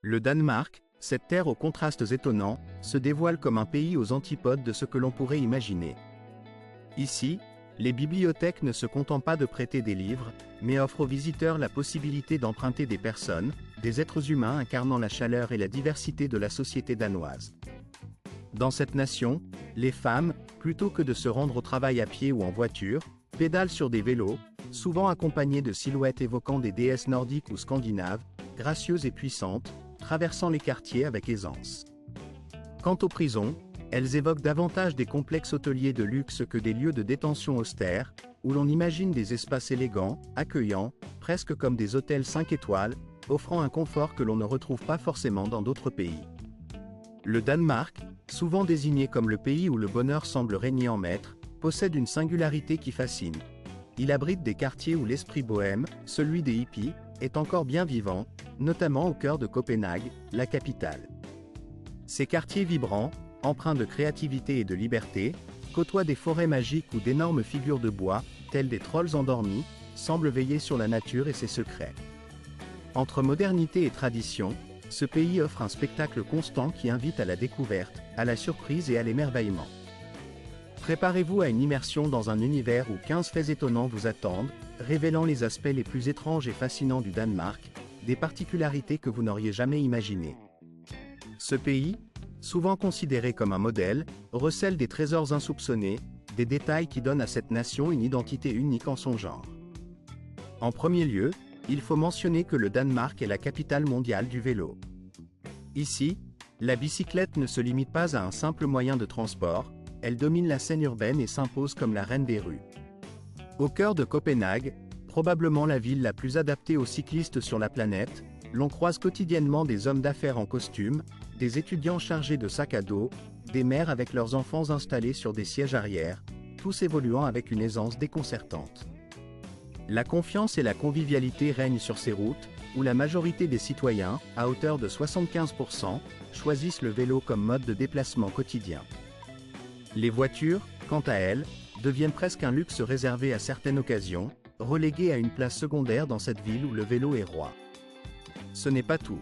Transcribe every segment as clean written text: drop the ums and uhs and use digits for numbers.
Le Danemark, cette terre aux contrastes étonnants, se dévoile comme un pays aux antipodes de ce que l'on pourrait imaginer. Ici, les bibliothèques ne se contentent pas de prêter des livres, mais offrent aux visiteurs la possibilité d'emprunter des personnes, des êtres humains incarnant la chaleur et la diversité de la société danoise. Dans cette nation, les femmes, plutôt que de se rendre au travail à pied ou en voiture, pédalent sur des vélos, souvent accompagnées de silhouettes évoquant des déesses nordiques ou scandinaves, gracieuses et puissantes, traversant les quartiers avec aisance. Quant aux prisons, elles évoquent davantage des complexes hôteliers de luxe que des lieux de détention austères, où l'on imagine des espaces élégants, accueillants, presque comme des hôtels 5 étoiles, offrant un confort que l'on ne retrouve pas forcément dans d'autres pays. Le Danemark, souvent désigné comme le pays où le bonheur semble régner en maître, possède une singularité qui fascine. Il abrite des quartiers où l'esprit bohème, celui des hippies, est encore bien vivant, notamment au cœur de Copenhague, la capitale. Ces quartiers vibrants, empreints de créativité et de liberté, côtoient des forêts magiques où d'énormes figures de bois, telles des trolls endormis, semblent veiller sur la nature et ses secrets. Entre modernité et tradition, ce pays offre un spectacle constant qui invite à la découverte, à la surprise et à l'émerveillement. Préparez-vous à une immersion dans un univers où 15 faits étonnants vous attendent, révélant les aspects les plus étranges et fascinants du Danemark, des particularités que vous n'auriez jamais imaginées. Ce pays, souvent considéré comme un modèle, recèle des trésors insoupçonnés, des détails qui donnent à cette nation une identité unique en son genre. En premier lieu, il faut mentionner que le Danemark est la capitale mondiale du vélo. Ici, la bicyclette ne se limite pas à un simple moyen de transport, elle domine la scène urbaine et s'impose comme la reine des rues. Au cœur de Copenhague, probablement la ville la plus adaptée aux cyclistes sur la planète, l'on croise quotidiennement des hommes d'affaires en costume, des étudiants chargés de sacs à dos, des mères avec leurs enfants installés sur des sièges arrière, tous évoluant avec une aisance déconcertante. La confiance et la convivialité règnent sur ces routes, où la majorité des citoyens, à hauteur de 75%, choisissent le vélo comme mode de déplacement quotidien. Les voitures, quant à elles, deviennent presque un luxe réservé à certaines occasions, reléguées à une place secondaire dans cette ville où le vélo est roi. Ce n'est pas tout.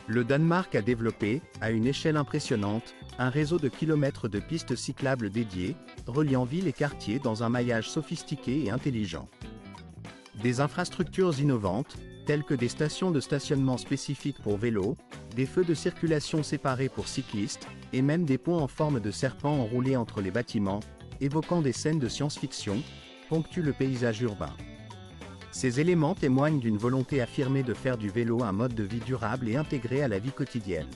Le Danemark a développé, à une échelle impressionnante, un réseau de kilomètres de pistes cyclables dédiées, reliant villes et quartiers dans un maillage sophistiqué et intelligent. Des infrastructures innovantes, telles que des stations de stationnement spécifiques pour vélos, des feux de circulation séparés pour cyclistes, et même des ponts en forme de serpent enroulés entre les bâtiments, évoquant des scènes de science-fiction, ponctuent le paysage urbain. Ces éléments témoignent d'une volonté affirmée de faire du vélo un mode de vie durable et intégré à la vie quotidienne.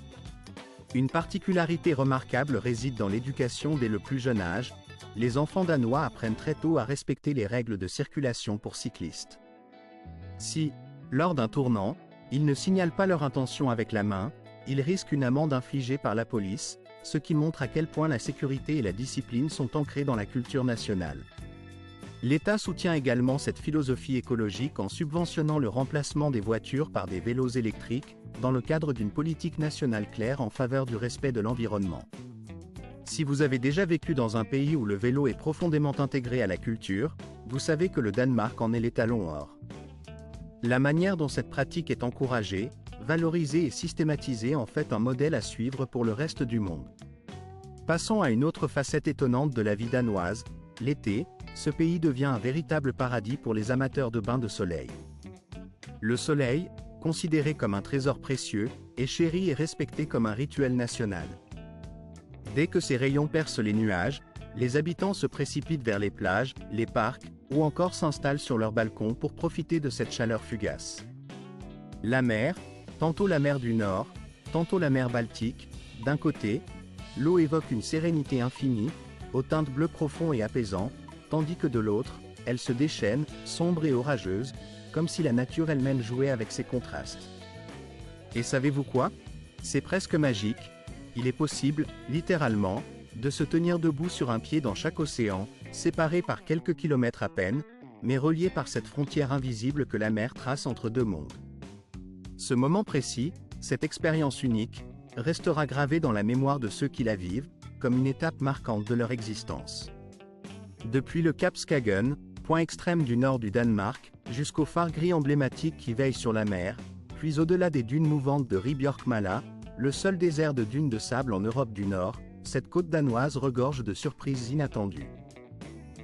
Une particularité remarquable réside dans l'éducation dès le plus jeune âge. Les enfants danois apprennent très tôt à respecter les règles de circulation pour cyclistes. Si, lors d'un tournant, ils ne signalent pas leur intention avec la main, ils risquent une amende infligée par la police, ce qui montre à quel point la sécurité et la discipline sont ancrées dans la culture nationale. L'État soutient également cette philosophie écologique en subventionnant le remplacement des voitures par des vélos électriques, dans le cadre d'une politique nationale claire en faveur du respect de l'environnement. Si vous avez déjà vécu dans un pays où le vélo est profondément intégré à la culture, vous savez que le Danemark en est l'étalon or. La manière dont cette pratique est encouragée, valorisée et systématisée en fait un modèle à suivre pour le reste du monde. Passons à une autre facette étonnante de la vie danoise. L'été, ce pays devient un véritable paradis pour les amateurs de bains de soleil. Le soleil, considéré comme un trésor précieux, est chéri et respecté comme un rituel national. Dès que ses rayons percent les nuages, les habitants se précipitent vers les plages, les parcs, ou encore s'installent sur leurs balcons pour profiter de cette chaleur fugace. La mer, tantôt la mer du Nord, tantôt la mer Baltique, d'un côté, l'eau évoque une sérénité infinie, aux teintes bleu profond et apaisant, tandis que de l'autre, elle se déchaîne, sombre et orageuse, comme si la nature elle-même jouait avec ces contrastes. Et savez-vous quoi? C'est presque magique. Il est possible, littéralement, de se tenir debout sur un pied dans chaque océan, séparé par quelques kilomètres à peine, mais relié par cette frontière invisible que la mer trace entre deux mondes. Ce moment précis, cette expérience unique, restera gravé dans la mémoire de ceux qui la vivent, comme une étape marquante de leur existence. Depuis le cap Skagen, point extrême du nord du Danemark, jusqu'au phare gris emblématique qui veille sur la mer, Puis au-delà des dunes mouvantes de Rí-Björkmala, le seul désert de dunes de sable en Europe du Nord, cette côte danoise regorge de surprises inattendues.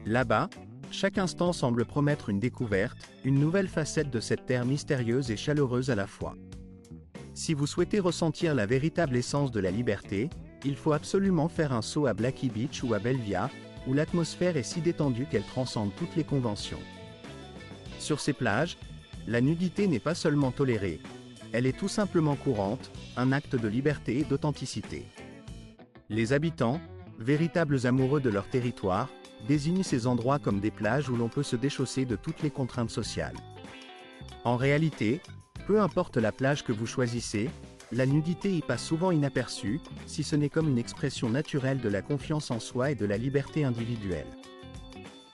Là-bas, chaque instant semble promettre une découverte, une nouvelle facette de cette terre mystérieuse et chaleureuse à la fois. Si vous souhaitez ressentir la véritable essence de la liberté, il faut absolument faire un saut à Blacky Beach ou à Belvia, où l'atmosphère est si détendue qu'elle transcende toutes les conventions. Sur ces plages, la nudité n'est pas seulement tolérée, elle est tout simplement courante, un acte de liberté et d'authenticité. Les habitants, véritables amoureux de leur territoire, désignent ces endroits comme des plages où l'on peut se déchausser de toutes les contraintes sociales. En réalité, peu importe la plage que vous choisissez, la nudité y passe souvent inaperçue, si ce n'est comme une expression naturelle de la confiance en soi et de la liberté individuelle.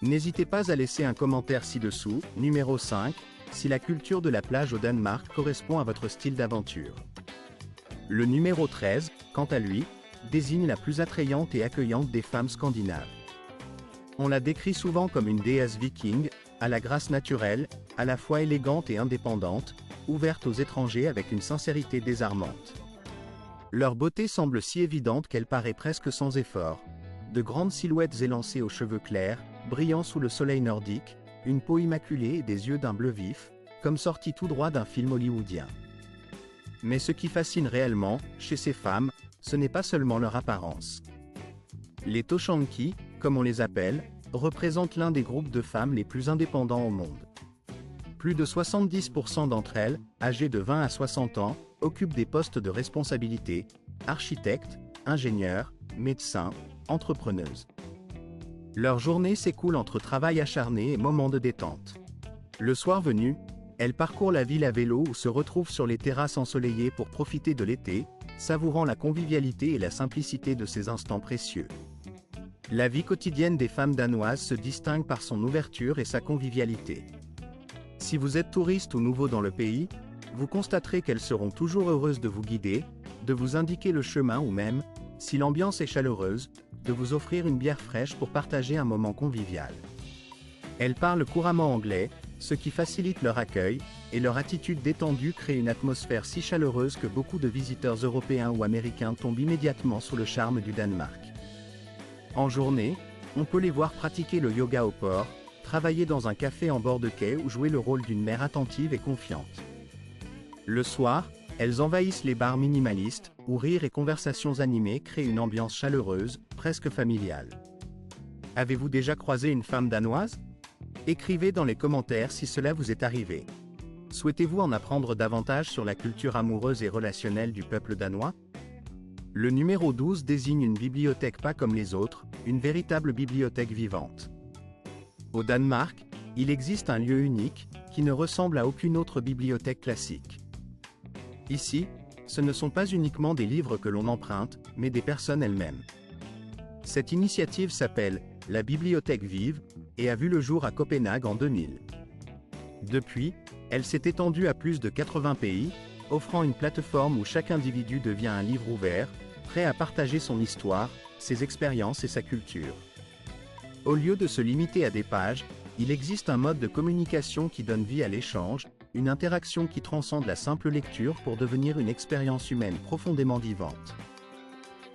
N'hésitez pas à laisser un commentaire ci-dessous, numéro 5, si la culture de la plage au Danemark correspond à votre style d'aventure. Le numéro 13, quant à lui, désigne la plus attrayante et accueillante des femmes scandinaves. On la décrit souvent comme une déesse viking, à la grâce naturelle, à la fois élégante et indépendante, ouverte aux étrangers avec une sincérité désarmante. Leur beauté semble si évidente qu'elle paraît presque sans effort. De grandes silhouettes élancées aux cheveux clairs, brillant sous le soleil nordique, une peau immaculée et des yeux d'un bleu vif, comme sortis tout droit d'un film hollywoodien. Mais ce qui fascine réellement, chez ces femmes, ce n'est pas seulement leur apparence. Les Toshanki, comme on les appelle, représentent l'un des groupes de femmes les plus indépendants au monde. Plus de 70% d'entre elles, âgées de 20 à 60 ans, occupent des postes de responsabilité, architectes, ingénieurs, médecins, entrepreneuses. Leur journée s'écoule entre travail acharné et moments de détente. Le soir venu, elles parcourent la ville à vélo ou se retrouvent sur les terrasses ensoleillées pour profiter de l'été, savourant la convivialité et la simplicité de ces instants précieux. La vie quotidienne des femmes danoises se distingue par son ouverture et sa convivialité. Si vous êtes touriste ou nouveau dans le pays, vous constaterez qu'elles seront toujours heureuses de vous guider, de vous indiquer le chemin ou même, si l'ambiance est chaleureuse, de vous offrir une bière fraîche pour partager un moment convivial. Elles parlent couramment anglais, ce qui facilite leur accueil, et leur attitude détendue crée une atmosphère si chaleureuse que beaucoup de visiteurs européens ou américains tombent immédiatement sous le charme du Danemark. En journée, on peut les voir pratiquer le yoga au port, travailler dans un café en bord de quai ou jouer le rôle d'une mère attentive et confiante. Le soir, elles envahissent les bars minimalistes, où rire et conversations animées créent une ambiance chaleureuse, presque familiale. Avez-vous déjà croisé une femme danoise? Écrivez dans les commentaires si cela vous est arrivé. Souhaitez-vous en apprendre davantage sur la culture amoureuse et relationnelle du peuple danois? Le numéro 12 désigne une bibliothèque pas comme les autres, une véritable bibliothèque vivante. Au Danemark, il existe un lieu unique, qui ne ressemble à aucune autre bibliothèque classique. Ici, ce ne sont pas uniquement des livres que l'on emprunte, mais des personnes elles-mêmes. Cette initiative s'appelle « La Bibliothèque Vive » et a vu le jour à Copenhague en 2000. Depuis, elle s'est étendue à plus de 80 pays, offrant une plateforme où chaque individu devient un livre ouvert, prêt à partager son histoire, ses expériences et sa culture. Au lieu de se limiter à des pages, il existe un mode de communication qui donne vie à l'échange, une interaction qui transcende la simple lecture pour devenir une expérience humaine profondément vivante.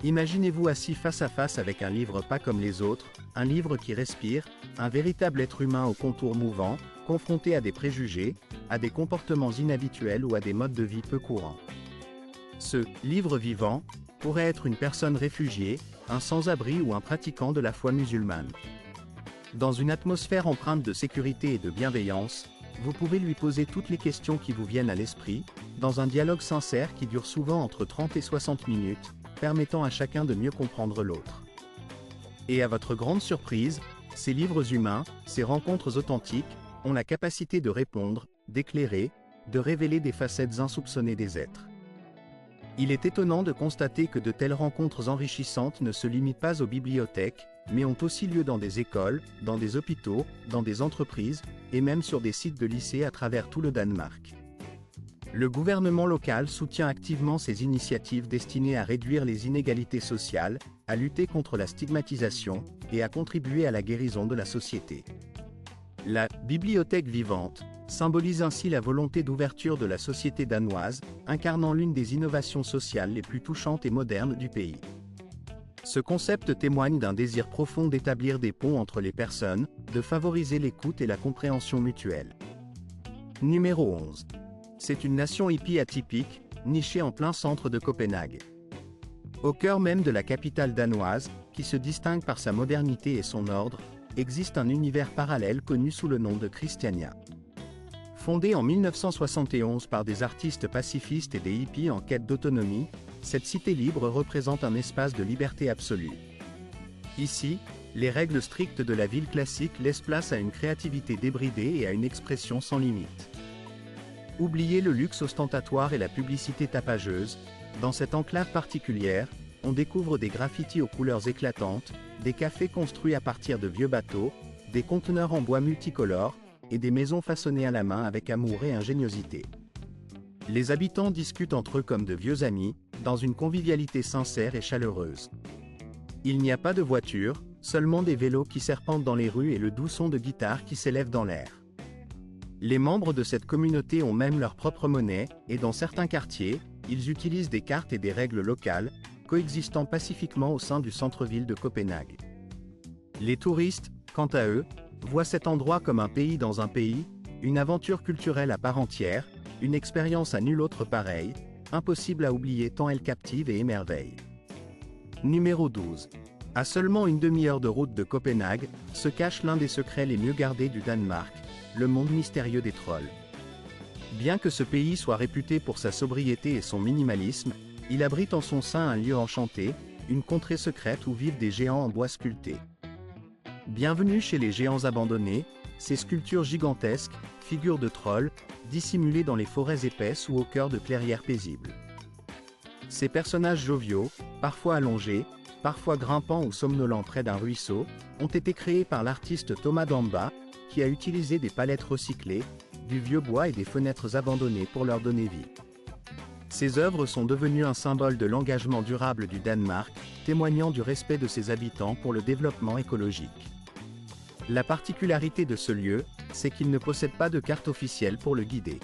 Imaginez-vous assis face à face avec un livre pas comme les autres, un livre qui respire, un véritable être humain aux contours mouvants, confronté à des préjugés, à des comportements inhabituels ou à des modes de vie peu courants. Ce « livre vivant » pourrait être une personne réfugiée, un sans-abri ou un pratiquant de la foi musulmane. Dans une atmosphère empreinte de sécurité et de bienveillance, vous pouvez lui poser toutes les questions qui vous viennent à l'esprit, dans un dialogue sincère qui dure souvent entre 30 et 60 minutes, permettant à chacun de mieux comprendre l'autre. Et à votre grande surprise, ces livres humains, ces rencontres authentiques, ont la capacité de répondre, d'éclairer, de révéler des facettes insoupçonnées des êtres. Il est étonnant de constater que de telles rencontres enrichissantes ne se limitent pas aux bibliothèques, mais ont aussi lieu dans des écoles, dans des hôpitaux, dans des entreprises, et même sur des sites de lycées à travers tout le Danemark. Le gouvernement local soutient activement ces initiatives destinées à réduire les inégalités sociales, à lutter contre la stigmatisation, et à contribuer à la guérison de la société. La bibliothèque vivante symbolise ainsi la volonté d'ouverture de la société danoise, incarnant l'une des innovations sociales les plus touchantes et modernes du pays. Ce concept témoigne d'un désir profond d'établir des ponts entre les personnes, de favoriser l'écoute et la compréhension mutuelle. Numéro 11. C'est une nation hippie atypique, nichée en plein centre de Copenhague. Au cœur même de la capitale danoise, qui se distingue par sa modernité et son ordre, existe un univers parallèle connu sous le nom de Christiania. Fondée en 1971 par des artistes pacifistes et des hippies en quête d'autonomie, cette cité libre représente un espace de liberté absolue. Ici, les règles strictes de la ville classique laissent place à une créativité débridée et à une expression sans limite. Oubliez le luxe ostentatoire et la publicité tapageuse, dans cette enclave particulière, on découvre des graffitis aux couleurs éclatantes, des cafés construits à partir de vieux bateaux, des conteneurs en bois multicolores, et des maisons façonnées à la main avec amour et ingéniosité. Les habitants discutent entre eux comme de vieux amis, dans une convivialité sincère et chaleureuse. Il n'y a pas de voitures, seulement des vélos qui serpentent dans les rues et le doux son de guitare qui s'élève dans l'air. Les membres de cette communauté ont même leur propre monnaie, et dans certains quartiers, ils utilisent des cartes et des règles locales, coexistant pacifiquement au sein du centre-ville de Copenhague. Les touristes, quant à eux, voient cet endroit comme un pays dans un pays, une aventure culturelle à part entière, une expérience à nulle autre pareille, impossible à oublier tant elle captive et émerveille. Numéro 12. À seulement une demi-heure de route de Copenhague, se cache l'un des secrets les mieux gardés du Danemark, le monde mystérieux des trolls. Bien que ce pays soit réputé pour sa sobriété et son minimalisme, il abrite en son sein un lieu enchanté, une contrée secrète où vivent des géants en bois sculptés. Bienvenue chez les géants abandonnés, ces sculptures gigantesques, figures de trolls, dissimulées dans les forêts épaisses ou au cœur de clairières paisibles. Ces personnages joviaux, parfois allongés, parfois grimpant ou somnolents près d'un ruisseau, ont été créés par l'artiste Thomas Damba, qui a utilisé des palettes recyclées, du vieux bois et des fenêtres abandonnées pour leur donner vie. Ces œuvres sont devenues un symbole de l'engagement durable du Danemark, témoignant du respect de ses habitants pour le développement écologique. La particularité de ce lieu, c'est qu'il ne possède pas de carte officielle pour le guider.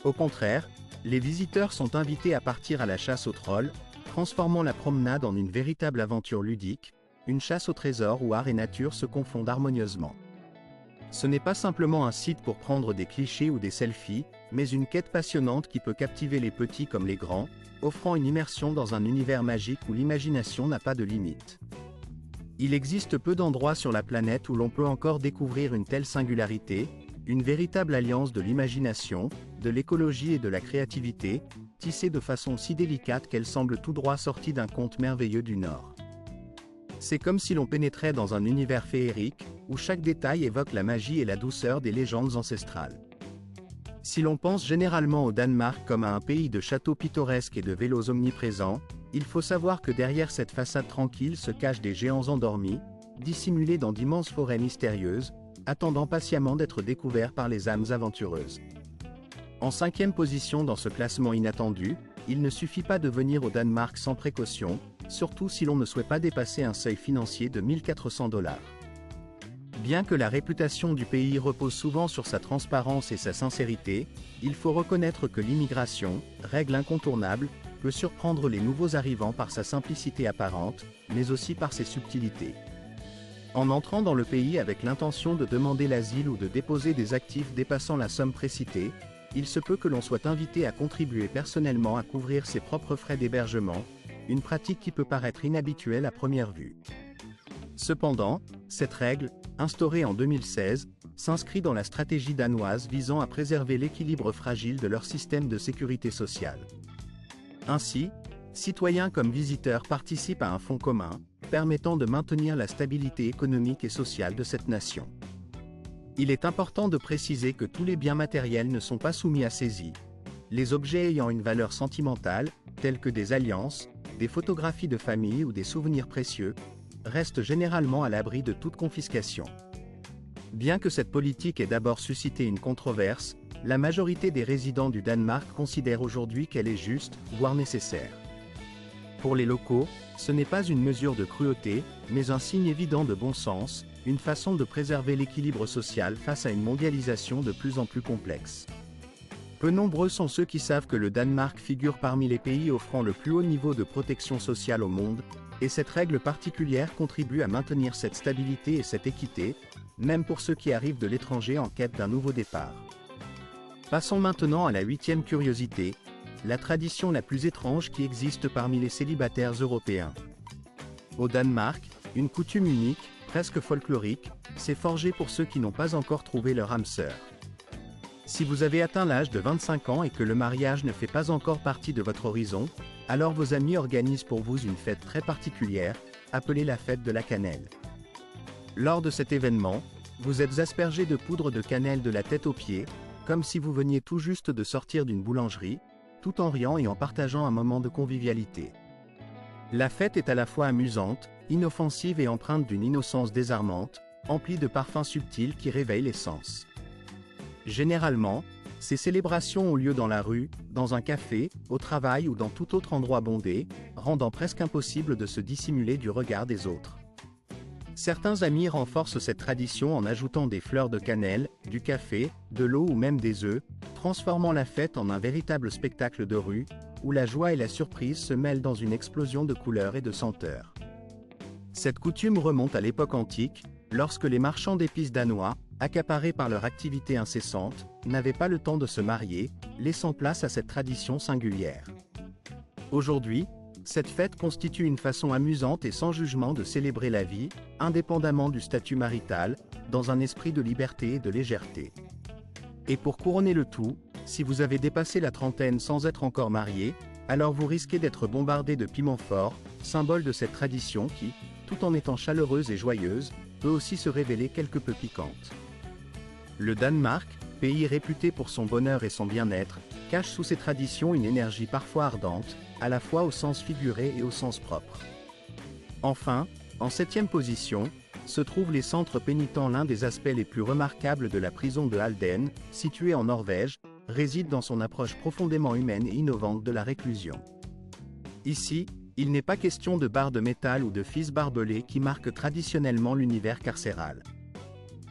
Au contraire, les visiteurs sont invités à partir à la chasse aux trolls, transformant la promenade en une véritable aventure ludique, une chasse au trésor où art et nature se confondent harmonieusement. Ce n'est pas simplement un site pour prendre des clichés ou des selfies, mais une quête passionnante qui peut captiver les petits comme les grands, offrant une immersion dans un univers magique où l'imagination n'a pas de limite. Il existe peu d'endroits sur la planète où l'on peut encore découvrir une telle singularité, une véritable alliance de l'imagination, de l'écologie et de la créativité, tissée de façon si délicate qu'elle semble tout droit sortie d'un conte merveilleux du Nord. C'est comme si l'on pénétrait dans un univers féerique, où chaque détail évoque la magie et la douceur des légendes ancestrales. Si l'on pense généralement au Danemark comme à un pays de châteaux pittoresques et de vélos omniprésents, il faut savoir que derrière cette façade tranquille se cachent des géants endormis, dissimulés dans d'immenses forêts mystérieuses, attendant patiemment d'être découverts par les âmes aventureuses. En 5e position dans ce classement inattendu, il ne suffit pas de venir au Danemark sans précaution, surtout si l'on ne souhaite pas dépasser un seuil financier de 1 400 $. Bien que la réputation du pays repose souvent sur sa transparence et sa sincérité, il faut reconnaître que l'immigration, règle incontournable, peut surprendre les nouveaux arrivants par sa simplicité apparente, mais aussi par ses subtilités. En entrant dans le pays avec l'intention de demander l'asile ou de déposer des actifs dépassant la somme précitée, il se peut que l'on soit invité à contribuer personnellement à couvrir ses propres frais d'hébergement, une pratique qui peut paraître inhabituelle à première vue. Cependant, cette règle, instaurée en 2016, s'inscrit dans la stratégie danoise visant à préserver l'équilibre fragile de leur système de sécurité sociale. Ainsi, citoyens comme visiteurs participent à un fonds commun, permettant de maintenir la stabilité économique et sociale de cette nation. Il est important de préciser que tous les biens matériels ne sont pas soumis à saisie. Les objets ayant une valeur sentimentale, tels que des alliances, des photographies de famille ou des souvenirs précieux, restent généralement à l'abri de toute confiscation. Bien que cette politique ait d'abord suscité une controverse, la majorité des résidents du Danemark considèrent aujourd'hui qu'elle est juste, voire nécessaire. Pour les locaux, ce n'est pas une mesure de cruauté, mais un signe évident de bon sens, une façon de préserver l'équilibre social face à une mondialisation de plus en plus complexe. Peu nombreux sont ceux qui savent que le Danemark figure parmi les pays offrant le plus haut niveau de protection sociale au monde, et cette règle particulière contribue à maintenir cette stabilité et cette équité, même pour ceux qui arrivent de l'étranger en quête d'un nouveau départ. Passons maintenant à la 8e curiosité, la tradition la plus étrange qui existe parmi les célibataires européens. Au Danemark, une coutume unique, presque folklorique, s'est forgée pour ceux qui n'ont pas encore trouvé leur âme sœur. Si vous avez atteint l'âge de 25 ans et que le mariage ne fait pas encore partie de votre horizon, alors vos amis organisent pour vous une fête très particulière, appelée la fête de la cannelle. Lors de cet événement, vous êtes aspergé de poudre de cannelle de la tête aux pieds, comme si vous veniez tout juste de sortir d'une boulangerie, tout en riant et en partageant un moment de convivialité. La fête est à la fois amusante, inoffensive et empreinte d'une innocence désarmante, emplie de parfums subtils qui réveillent les sens. Généralement, ces célébrations ont lieu dans la rue, dans un café, au travail ou dans tout autre endroit bondé, rendant presque impossible de se dissimuler du regard des autres. Certains amis renforcent cette tradition en ajoutant des fleurs de cannelle, du café, de l'eau ou même des œufs, transformant la fête en un véritable spectacle de rue, où la joie et la surprise se mêlent dans une explosion de couleurs et de senteurs. Cette coutume remonte à l'époque antique, lorsque les marchands d'épices danois, accaparés par leur activité incessante, n'avaient pas le temps de se marier, laissant place à cette tradition singulière. Aujourd'hui, cette fête constitue une façon amusante et sans jugement de célébrer la vie, indépendamment du statut marital, dans un esprit de liberté et de légèreté. Et pour couronner le tout, si vous avez dépassé la trentaine sans être encore marié, alors vous risquez d'être bombardé de piment fort, symbole de cette tradition qui, tout en étant chaleureuse et joyeuse, peut aussi se révéler quelque peu piquante. Le Danemark, pays réputé pour son bonheur et son bien-être, cache sous ses traditions une énergie parfois ardente, à la fois au sens figuré et au sens propre. Enfin, en 7e position, se trouvent les centres pénitents. L'un des aspects les plus remarquables de la prison de Halden, située en Norvège, réside dans son approche profondément humaine et innovante de la réclusion. Ici, il n'est pas question de barres de métal ou de fils barbelés qui marquent traditionnellement l'univers carcéral.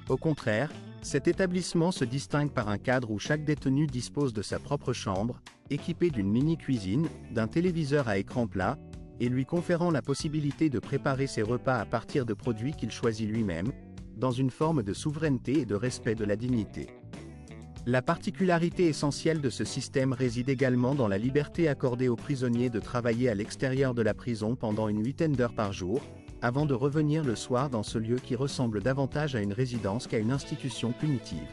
Au contraire, cet établissement se distingue par un cadre où chaque détenu dispose de sa propre chambre, équipée d'une mini-cuisine, d'un téléviseur à écran plat, et lui conférant la possibilité de préparer ses repas à partir de produits qu'il choisit lui-même, dans une forme de souveraineté et de respect de la dignité. La particularité essentielle de ce système réside également dans la liberté accordée aux prisonniers de travailler à l'extérieur de la prison pendant une 8aine d'heures par jour, avant de revenir le soir dans ce lieu qui ressemble davantage à une résidence qu'à une institution punitive.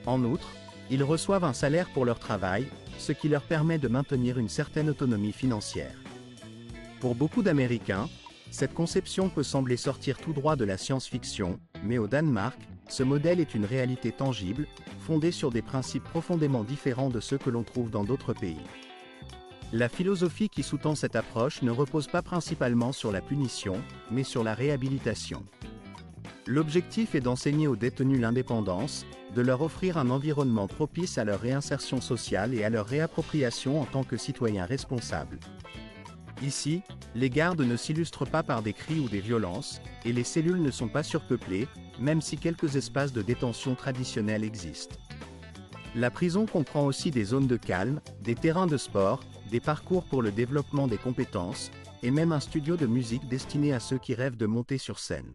En outre, ils reçoivent un salaire pour leur travail, ce qui leur permet de maintenir une certaine autonomie financière. Pour beaucoup d'Américains, cette conception peut sembler sortir tout droit de la science-fiction, mais au Danemark, ce modèle est une réalité tangible, fondée sur des principes profondément différents de ceux que l'on trouve dans d'autres pays. La philosophie qui sous-tend cette approche ne repose pas principalement sur la punition, mais sur la réhabilitation. L'objectif est d'enseigner aux détenus l'indépendance, de leur offrir un environnement propice à leur réinsertion sociale et à leur réappropriation en tant que citoyens responsables. Ici, les gardes ne s'illustrent pas par des cris ou des violences, et les cellules ne sont pas surpeuplées, même si quelques espaces de détention traditionnels existent. La prison comprend aussi des zones de calme, des terrains de sport, des parcours pour le développement des compétences, et même un studio de musique destiné à ceux qui rêvent de monter sur scène.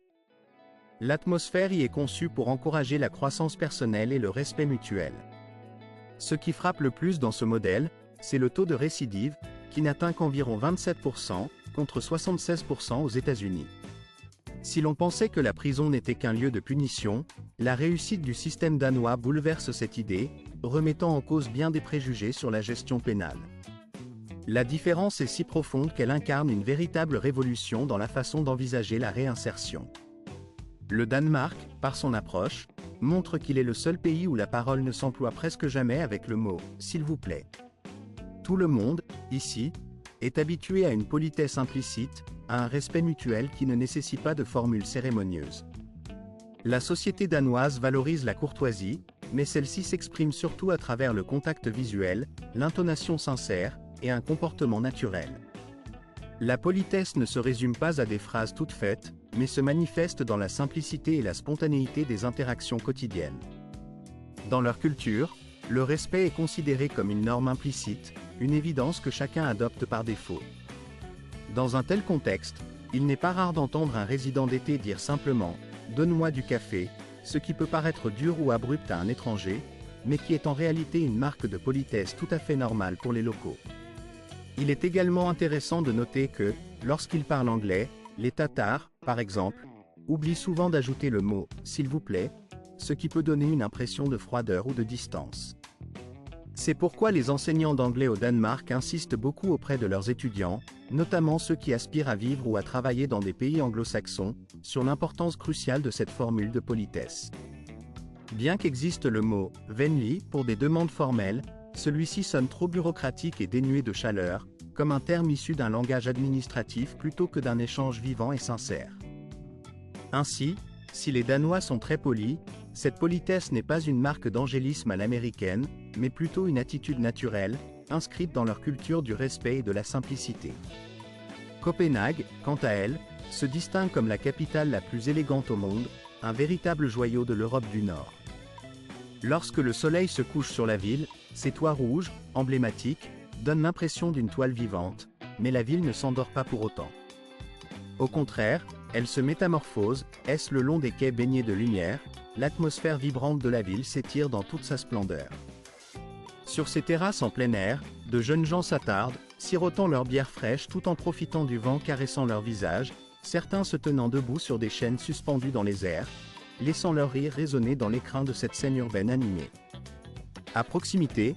L'atmosphère y est conçue pour encourager la croissance personnelle et le respect mutuel. Ce qui frappe le plus dans ce modèle, c'est le taux de récidive, qui n'atteint qu'environ 27%, contre 76% aux États-Unis. Si l'on pensait que la prison n'était qu'un lieu de punition, la réussite du système danois bouleverse cette idée, remettant en cause bien des préjugés sur la gestion pénale. La différence est si profonde qu'elle incarne une véritable révolution dans la façon d'envisager la réinsertion. Le Danemark, par son approche, montre qu'il est le seul pays où la parole ne s'emploie presque jamais avec le mot « s'il vous plaît ». Tout le monde, ici, est habitué à une politesse implicite, à un respect mutuel qui ne nécessite pas de formules cérémonieuses. La société danoise valorise la courtoisie, mais celle-ci s'exprime surtout à travers le contact visuel, l'intonation sincère, et un comportement naturel. La politesse ne se résume pas à des phrases toutes faites, mais se manifeste dans la simplicité et la spontanéité des interactions quotidiennes. Dans leur culture, le respect est considéré comme une norme implicite, une évidence que chacun adopte par défaut. Dans un tel contexte, il n'est pas rare d'entendre un résident d'été dire simplement « Donne-moi du café », ce qui peut paraître dur ou abrupt à un étranger, mais qui est en réalité une marque de politesse tout à fait normale pour les locaux. Il est également intéressant de noter que, lorsqu'ils parlent anglais, les Tatars, par exemple, oublient souvent d'ajouter le mot « s'il vous plaît », ce qui peut donner une impression de froideur ou de distance. C'est pourquoi les enseignants d'anglais au Danemark insistent beaucoup auprès de leurs étudiants, notamment ceux qui aspirent à vivre ou à travailler dans des pays anglo-saxons, sur l'importance cruciale de cette formule de politesse. Bien qu'existe le mot « venlig » pour des demandes formelles, celui-ci sonne trop bureaucratique et dénué de chaleur, comme un terme issu d'un langage administratif plutôt que d'un échange vivant et sincère. Ainsi, si les Danois sont très polis, cette politesse n'est pas une marque d'angélisme à l'américaine, mais plutôt une attitude naturelle, inscrite dans leur culture du respect et de la simplicité. Copenhague, quant à elle, se distingue comme la capitale la plus élégante au monde, un véritable joyau de l'Europe du Nord. Lorsque le soleil se couche sur la ville, ses toits rouges, emblématiques, donnent l'impression d'une toile vivante, mais la ville ne s'endort pas pour autant. Au contraire, elle se métamorphose, est-ce le long des quais baignés de lumière, l'atmosphère vibrante de la ville s'étire dans toute sa splendeur. Sur ces terrasses en plein air, de jeunes gens s'attardent, sirotant leur bière fraîche tout en profitant du vent caressant leur visage, certains se tenant debout sur des chaînes suspendues dans les airs, laissant leur rire résonner dans l'écrin de cette scène urbaine animée. À proximité,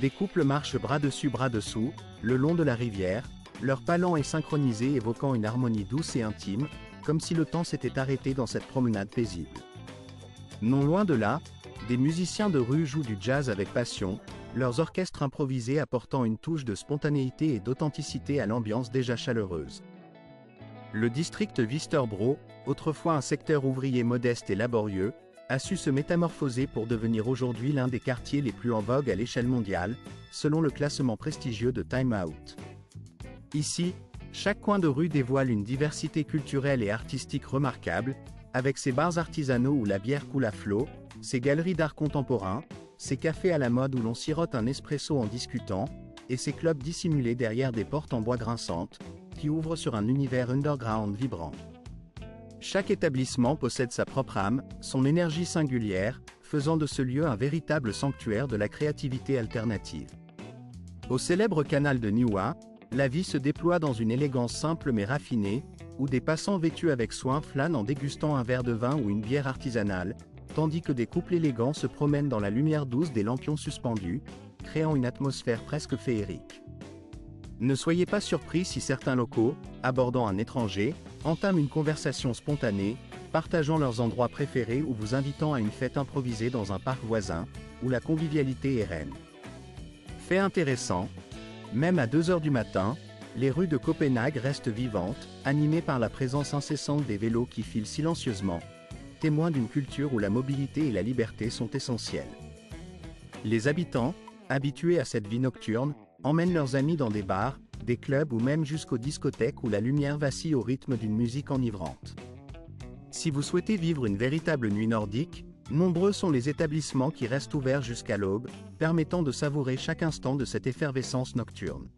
des couples marchent bras dessus bras dessous, le long de la rivière, leur palan est synchronisé évoquant une harmonie douce et intime, comme si le temps s'était arrêté dans cette promenade paisible. Non loin de là, des musiciens de rue jouent du jazz avec passion, leurs orchestres improvisés apportant une touche de spontanéité et d'authenticité à l'ambiance déjà chaleureuse. Le district Vesterbro, autrefois un secteur ouvrier modeste et laborieux, a su se métamorphoser pour devenir aujourd'hui l'un des quartiers les plus en vogue à l'échelle mondiale, selon le classement prestigieux de Time Out. Ici, chaque coin de rue dévoile une diversité culturelle et artistique remarquable, avec ses bars artisanaux où la bière coule à flot, ses galeries d'art contemporain, ses cafés à la mode où l'on sirote un espresso en discutant, et ses clubs dissimulés derrière des portes en bois grinçantes, qui ouvrent sur un univers underground vibrant. Chaque établissement possède sa propre âme, son énergie singulière, faisant de ce lieu un véritable sanctuaire de la créativité alternative. Au célèbre canal de Nieuwa, la vie se déploie dans une élégance simple mais raffinée, où des passants vêtus avec soin flânent en dégustant un verre de vin ou une bière artisanale, tandis que des couples élégants se promènent dans la lumière douce des lampions suspendus, créant une atmosphère presque féerique. Ne soyez pas surpris si certains locaux, abordant un étranger, entament une conversation spontanée, partageant leurs endroits préférés ou vous invitant à une fête improvisée dans un parc voisin, où la convivialité est reine. Fait intéressant, même à 2 heures du matin, les rues de Copenhague restent vivantes, animées par la présence incessante des vélos qui filent silencieusement, témoins d'une culture où la mobilité et la liberté sont essentielles. Les habitants, habitués à cette vie nocturne, emmènent leurs amis dans des bars, des clubs ou même jusqu'aux discothèques où la lumière vacille au rythme d'une musique enivrante. Si vous souhaitez vivre une véritable nuit nordique, nombreux sont les établissements qui restent ouverts jusqu'à l'aube, permettant de savourer chaque instant de cette effervescence nocturne.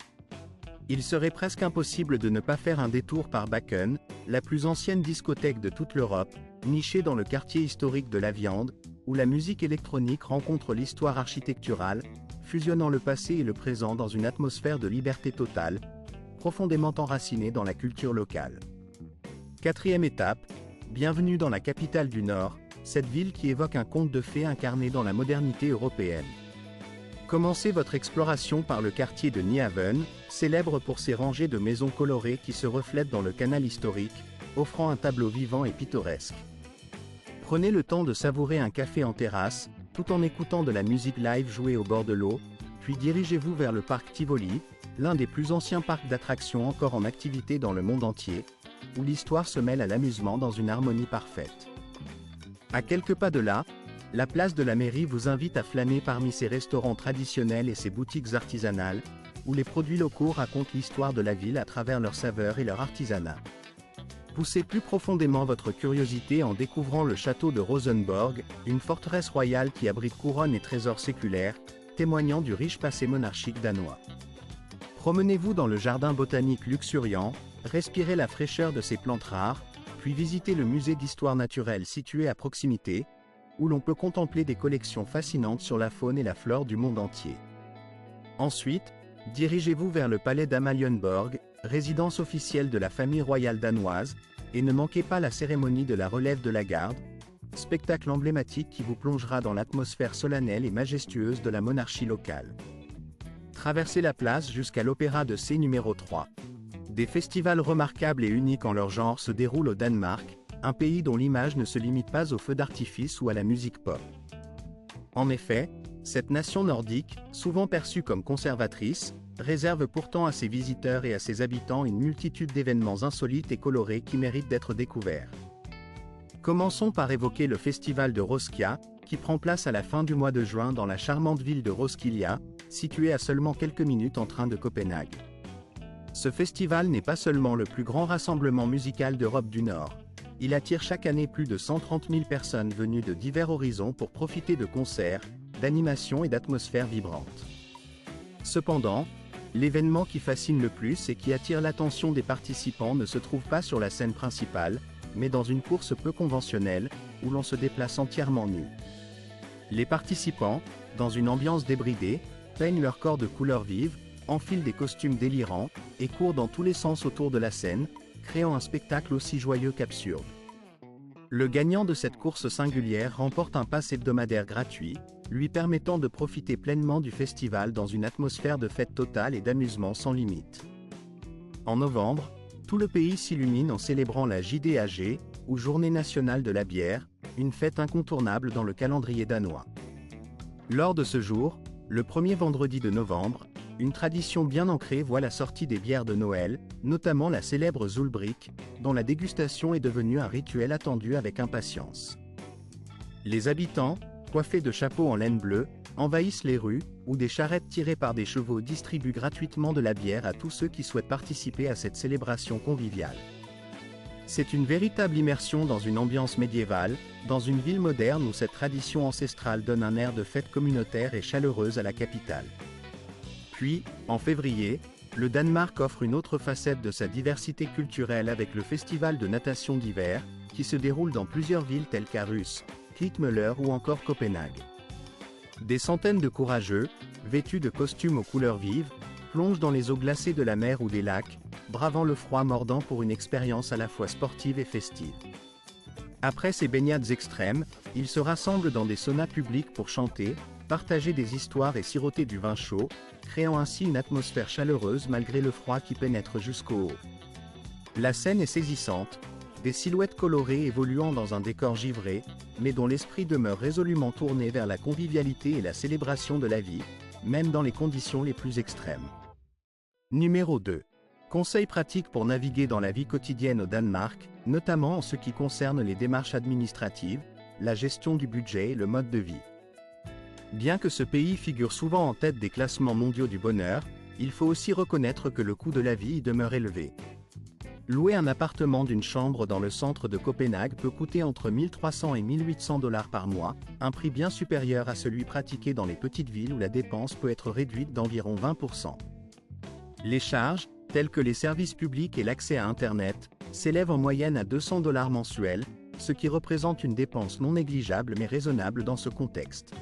Il serait presque impossible de ne pas faire un détour par Bakken, la plus ancienne discothèque de toute l'Europe, nichée dans le quartier historique de la Viande, où la musique électronique rencontre l'histoire architecturale, fusionnant le passé et le présent dans une atmosphère de liberté totale, profondément enracinée dans la culture locale. 4e étape, bienvenue dans la capitale du Nord, cette ville qui évoque un conte de fées incarné dans la modernité européenne. Commencez votre exploration par le quartier de Nyhavn, célèbre pour ses rangées de maisons colorées qui se reflètent dans le canal historique, offrant un tableau vivant et pittoresque. Prenez le temps de savourer un café en terrasse, tout en écoutant de la musique live jouée au bord de l'eau, puis dirigez-vous vers le parc Tivoli, l'un des plus anciens parcs d'attractions encore en activité dans le monde entier, où l'histoire se mêle à l'amusement dans une harmonie parfaite. À quelques pas de là, la place de la mairie vous invite à flâner parmi ses restaurants traditionnels et ses boutiques artisanales, où les produits locaux racontent l'histoire de la ville à travers leurs saveurs et leur artisanat. Poussez plus profondément votre curiosité en découvrant le château de Rosenborg, une forteresse royale qui abrite couronne et trésors séculaires, témoignant du riche passé monarchique danois. Promenez-vous dans le jardin botanique luxuriant, respirez la fraîcheur de ces plantes rares, puis visitez le musée d'histoire naturelle situé à proximité, où l'on peut contempler des collections fascinantes sur la faune et la flore du monde entier. Ensuite, dirigez-vous vers le palais d'Amalienborg, résidence officielle de la famille royale danoise, et ne manquez pas la cérémonie de la relève de la garde, spectacle emblématique qui vous plongera dans l'atmosphère solennelle et majestueuse de la monarchie locale. Traversez la place jusqu'à l'Opéra de C numéro 3. Des festivals remarquables et uniques en leur genre se déroulent au Danemark, un pays dont l'image ne se limite pas aux feux d'artifice ou à la musique pop. En effet, cette nation nordique, souvent perçue comme conservatrice, réserve pourtant à ses visiteurs et à ses habitants une multitude d'événements insolites et colorés qui méritent d'être découverts. Commençons par évoquer le festival de Roskia, qui prend place à la fin du mois de juin dans la charmante ville de Roskilde, située à seulement quelques minutes en train de Copenhague. Ce festival n'est pas seulement le plus grand rassemblement musical d'Europe du Nord. Il attire chaque année plus de 130 000 personnes venues de divers horizons pour profiter de concerts, d'animations et d'atmosphères vibrantes. Cependant, l'événement qui fascine le plus et qui attire l'attention des participants ne se trouve pas sur la scène principale, mais dans une course peu conventionnelle, où l'on se déplace entièrement nu. Les participants, dans une ambiance débridée, peignent leur corps de couleurs vives, enfilent des costumes délirants, et courent dans tous les sens autour de la scène, créant un spectacle aussi joyeux qu'absurde. Le gagnant de cette course singulière remporte un pass hebdomadaire gratuit, lui permettant de profiter pleinement du festival dans une atmosphère de fête totale et d'amusement sans limite. En novembre, tout le pays s'illumine en célébrant la JDAG, ou Journée nationale de la bière, une fête incontournable dans le calendrier danois. Lors de ce jour, le premier vendredi de novembre, une tradition bien ancrée voit la sortie des bières de Noël, notamment la célèbre Zulbrik, dont la dégustation est devenue un rituel attendu avec impatience. Les habitants, coiffés de chapeaux en laine bleue, envahissent les rues, où des charrettes tirées par des chevaux distribuent gratuitement de la bière à tous ceux qui souhaitent participer à cette célébration conviviale. C'est une véritable immersion dans une ambiance médiévale, dans une ville moderne où cette tradition ancestrale donne un air de fête communautaire et chaleureuse à la capitale. Puis, en février, le Danemark offre une autre facette de sa diversité culturelle avec le festival de natation d'hiver, qui se déroule dans plusieurs villes telles qu'Aarhus, Klitmøller ou encore Copenhague. Des centaines de courageux, vêtus de costumes aux couleurs vives, plongent dans les eaux glacées de la mer ou des lacs, bravant le froid mordant pour une expérience à la fois sportive et festive. Après ces baignades extrêmes, ils se rassemblent dans des saunas publics pour chanter, partager des histoires et siroter du vin chaud, créant ainsi une atmosphère chaleureuse malgré le froid qui pénètre jusqu'au haut. La scène est saisissante, des silhouettes colorées évoluant dans un décor givré, mais dont l'esprit demeure résolument tourné vers la convivialité et la célébration de la vie, même dans les conditions les plus extrêmes. Numéro 2. Conseils pratiques pour naviguer dans la vie quotidienne au Danemark, notamment en ce qui concerne les démarches administratives, la gestion du budget et le mode de vie. Bien que ce pays figure souvent en tête des classements mondiaux du bonheur, il faut aussi reconnaître que le coût de la vie y demeure élevé. Louer un appartement d'une chambre dans le centre de Copenhague peut coûter entre 1 300 et 1 800 $ par mois, un prix bien supérieur à celui pratiqué dans les petites villes où la dépense peut être réduite d'environ 20%. Les charges, telles que les services publics et l'accès à Internet, s'élèvent en moyenne à 200 $ mensuels, ce qui représente une dépense non négligeable mais raisonnable dans ce contexte.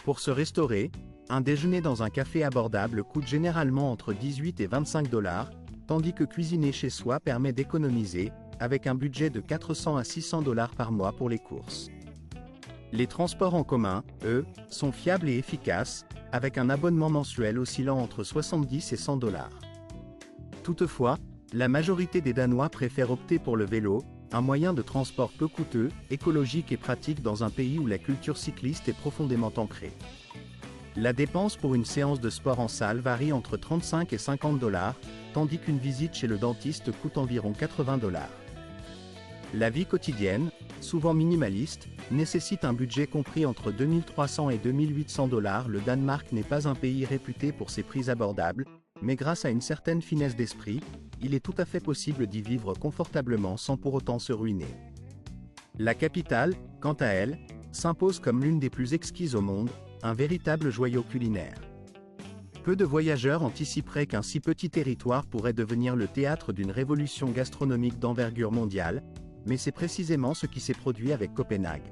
Pour se restaurer, un déjeuner dans un café abordable coûte généralement entre 18 et 25 $, tandis que cuisiner chez soi permet d'économiser, avec un budget de 400 à 600 $ par mois pour les courses. Les transports en commun, eux, sont fiables et efficaces, avec un abonnement mensuel oscillant entre 70 et 100 $. Toutefois, la majorité des Danois préfèrent opter pour le vélo, un moyen de transport peu coûteux, écologique et pratique dans un pays où la culture cycliste est profondément ancrée. La dépense pour une séance de sport en salle varie entre 35 et 50 $, tandis qu'une visite chez le dentiste coûte environ 80 $. La vie quotidienne, souvent minimaliste, nécessite un budget compris entre 2 300 et 2 800 $. Le Danemark n'est pas un pays réputé pour ses prix abordables, mais grâce à une certaine finesse d'esprit, il est tout à fait possible d'y vivre confortablement sans pour autant se ruiner. La capitale, quant à elle, s'impose comme l'une des plus exquises au monde, un véritable joyau culinaire. Peu de voyageurs anticiperaient qu'un si petit territoire pourrait devenir le théâtre d'une révolution gastronomique d'envergure mondiale, mais c'est précisément ce qui s'est produit avec Copenhague.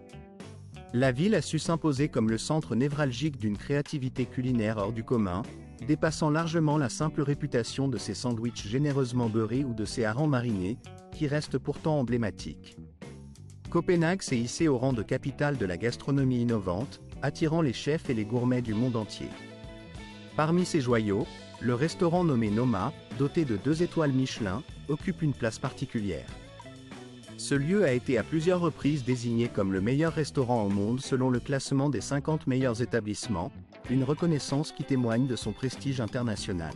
La ville a su s'imposer comme le centre névralgique d'une créativité culinaire hors du commun, dépassant largement la simple réputation de ses sandwichs généreusement beurrés ou de ses harengs marinés, qui restent pourtant emblématiques. Copenhague s'est hissée au rang de capitale de la gastronomie innovante, attirant les chefs et les gourmets du monde entier. Parmi ses joyaux, le restaurant nommé Noma, doté de 2 étoiles Michelin, occupe une place particulière. Ce lieu a été à plusieurs reprises désigné comme le meilleur restaurant au monde selon le classement des 50 meilleurs établissements, une reconnaissance qui témoigne de son prestige international.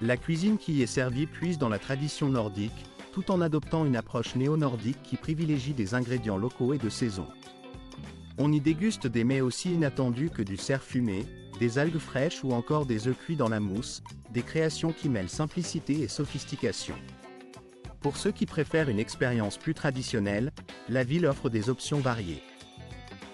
La cuisine qui y est servie puise dans la tradition nordique, tout en adoptant une approche néo-nordique qui privilégie des ingrédients locaux et de saison. On y déguste des mets aussi inattendus que du cerf fumé, des algues fraîches ou encore des œufs cuits dans la mousse, des créations qui mêlent simplicité et sophistication. Pour ceux qui préfèrent une expérience plus traditionnelle, la ville offre des options variées.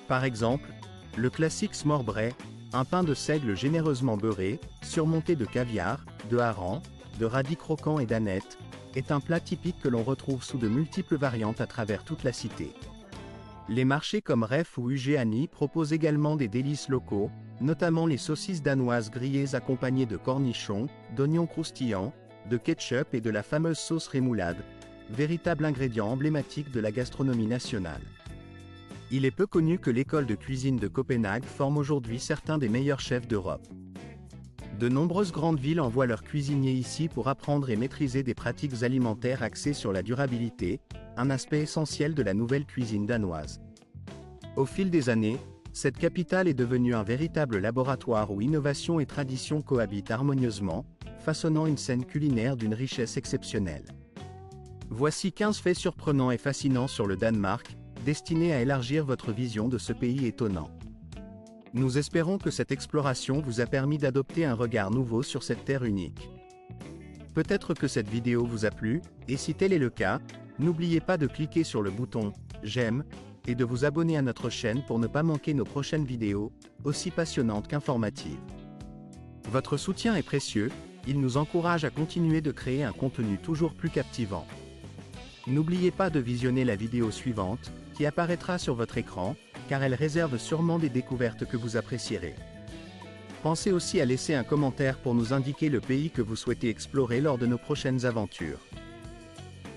Par exemple, le classique smørrebrød, un pain de seigle généreusement beurré, surmonté de caviar, de harengs, de radis croquants et d'anettes, est un plat typique que l'on retrouve sous de multiples variantes à travers toute la cité. Les marchés comme Ref ou Ugeani proposent également des délices locaux, notamment les saucisses danoises grillées accompagnées de cornichons, d'oignons croustillants, de ketchup et de la fameuse sauce rémoulade, véritable ingrédient emblématique de la gastronomie nationale. Il est peu connu que l'école de cuisine de Copenhague forme aujourd'hui certains des meilleurs chefs d'Europe. De nombreuses grandes villes envoient leurs cuisiniers ici pour apprendre et maîtriser des pratiques alimentaires axées sur la durabilité, un aspect essentiel de la nouvelle cuisine danoise. Au fil des années, cette capitale est devenue un véritable laboratoire où innovation et tradition cohabitent harmonieusement, façonnant une scène culinaire d'une richesse exceptionnelle. Voici 15 faits surprenants et fascinants sur le Danemark, destinés à élargir votre vision de ce pays étonnant. Nous espérons que cette exploration vous a permis d'adopter un regard nouveau sur cette terre unique. Peut-être que cette vidéo vous a plu, et si tel est le cas, n'oubliez pas de cliquer sur le bouton « J'aime » et de vous abonner à notre chaîne pour ne pas manquer nos prochaines vidéos, aussi passionnantes qu'informatives. Votre soutien est précieux, il nous encourage à continuer de créer un contenu toujours plus captivant. N'oubliez pas de visionner la vidéo suivante, qui apparaîtra sur votre écran, car elle réserve sûrement des découvertes que vous apprécierez. Pensez aussi à laisser un commentaire pour nous indiquer le pays que vous souhaitez explorer lors de nos prochaines aventures.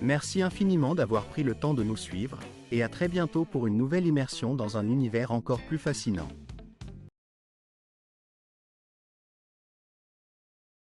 Merci infiniment d'avoir pris le temps de nous suivre, et à très bientôt pour une nouvelle immersion dans un univers encore plus fascinant.